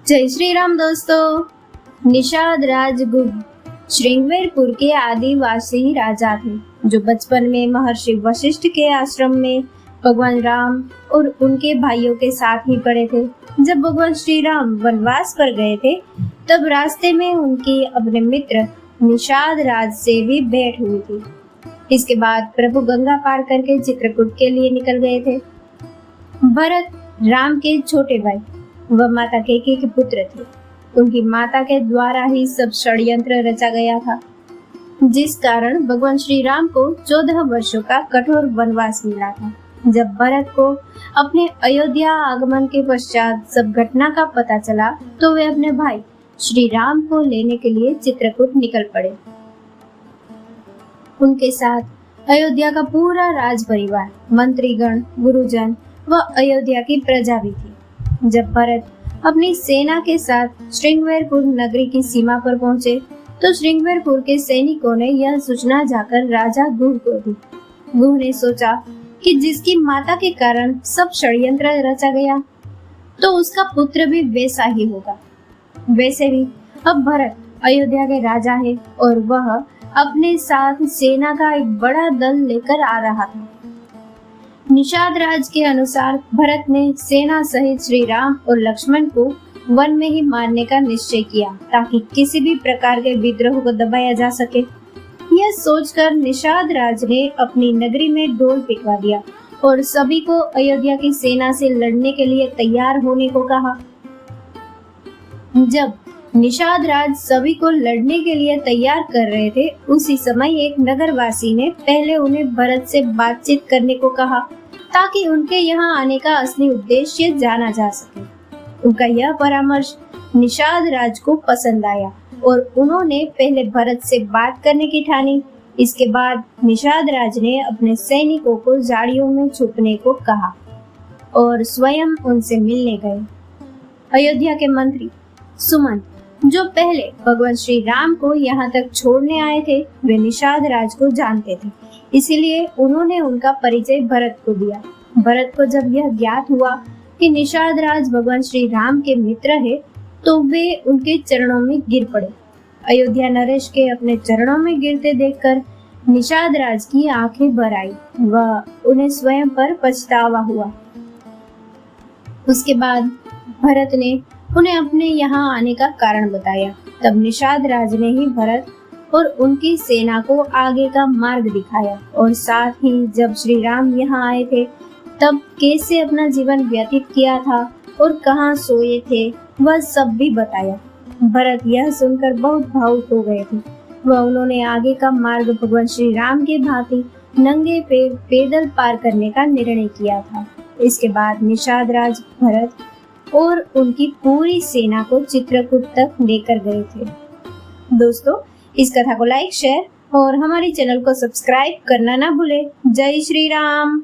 जय श्री राम दोस्तों। निषाद राजगुप्त श्रृंगवेरपुर के आदिवासी राजा थे जो बचपन में महर्षि वशिष्ठ के आश्रम में भगवान राम और उनके भाइयों के साथ ही पड़े थे। जब भगवान श्री राम वनवास पर गए थे तब रास्ते में उनकी अपने मित्र निषाद राज से भी भेंट हुई थी। इसके बाद प्रभु गंगा पार करके चित्रकूट के लिए निकल गए थे। भरत राम के छोटे भाई वह माता कैकेयी के पुत्र थे। उनकी माता के द्वारा ही सब षड्यंत्र रचा गया था, जिस कारण भगवान श्री राम को 14 वर्षों का कठोर वनवास मिला था। जब भरत को अपने अयोध्या आगमन के पश्चात सब घटना का पता चला तो वे अपने भाई श्री राम को लेने के लिए चित्रकूट निकल पड़े। उनके साथ अयोध्या का पूरा राज परिवार, मंत्रीगण, गुरुजन व अयोध्या की प्रजा भी थी। जब भरत अपनी सेना के साथ श्रृंगवेरपुर नगरी की सीमा पर पहुंचे तो श्रृंगवेरपुर के सैनिकों ने यह सूचना जाकर राजा गुह को दी। गुह ने सोचा कि जिसकी माता के कारण सब षड्यंत्र रचा गया तो उसका पुत्र भी वैसा ही होगा। वैसे भी अब भरत अयोध्या के राजा है और वह अपने साथ सेना का एक बड़ा दल लेकर आ रहा था। निषाद राज के अनुसार भरत ने सेना सहित श्री राम और लक्ष्मण को वन में ही मारने का निश्चय किया ताकि किसी भी प्रकार के विद्रोह को दबाया जा सके। यह सोचकर निषाद राज ने अपनी नगरी में ढोल पिटवा दिया और सभी को अयोध्या की सेना से लड़ने के लिए तैयार होने को कहा। जब निषाद राज सभी को लड़ने के लिए तैयार कर रहे थे, उसी समय एक नगरवासी ने पहले उन्हें भरत से बातचीत करने को कहा ताकि उनके यहाँ आने का असली उद्देश्य जाना जा सके। उनका यह परामर्श निषाद राज को पसंद आया और उन्होंने पहले भरत से बात करने की ठानी। इसके बाद निषाद राज ने अपने सैनिकों को झाड़ियों में छुपने को कहा और स्वयं उनसे मिलने गए। अयोध्या के मंत्री सुमंत, जो पहले भगवान श्री राम को यहाँ तक छोड़ने आए थे, वे निषाद राज को जानते थे, इसीलिए उन्होंने उनका परिचय भरत को दिया। भरत को जब यह ज्ञात हुआ कि निषाद राज भगवान श्री राम के मित्र है तो वे उनके चरणों में गिर पड़े। अयोध्या नरेश के अपने चरणों में गिरते देखकर निषाद राज की आंखें भर आई व उन्हें स्वयं पर पछतावा हुआ। उसके बाद भरत ने उन्हें अपने यहाँ आने का कारण बताया। तब निषाद राज ने ही भरत और उनकी सेना को आगे का मार्ग दिखाया और साथ ही जब श्री राम यहाँ आए थे तब कैसे अपना जीवन व्यतीत किया था और कहाँ सोए थे वह सब भी बताया। भरत यह सुनकर बहुत भावुक हो गए थे। वह उन्होंने आगे का मार्ग भगवान श्री राम के भांति नंगे पैदल पार करने का निर्णय किया था। इसके बाद निषाद राज भरत और उनकी पूरी सेना को चित्रकूट तक लेकर गए थे। दोस्तों, इस कथा को लाइक, शेयर और हमारे चैनल को सब्सक्राइब करना ना भूले। जय श्री राम।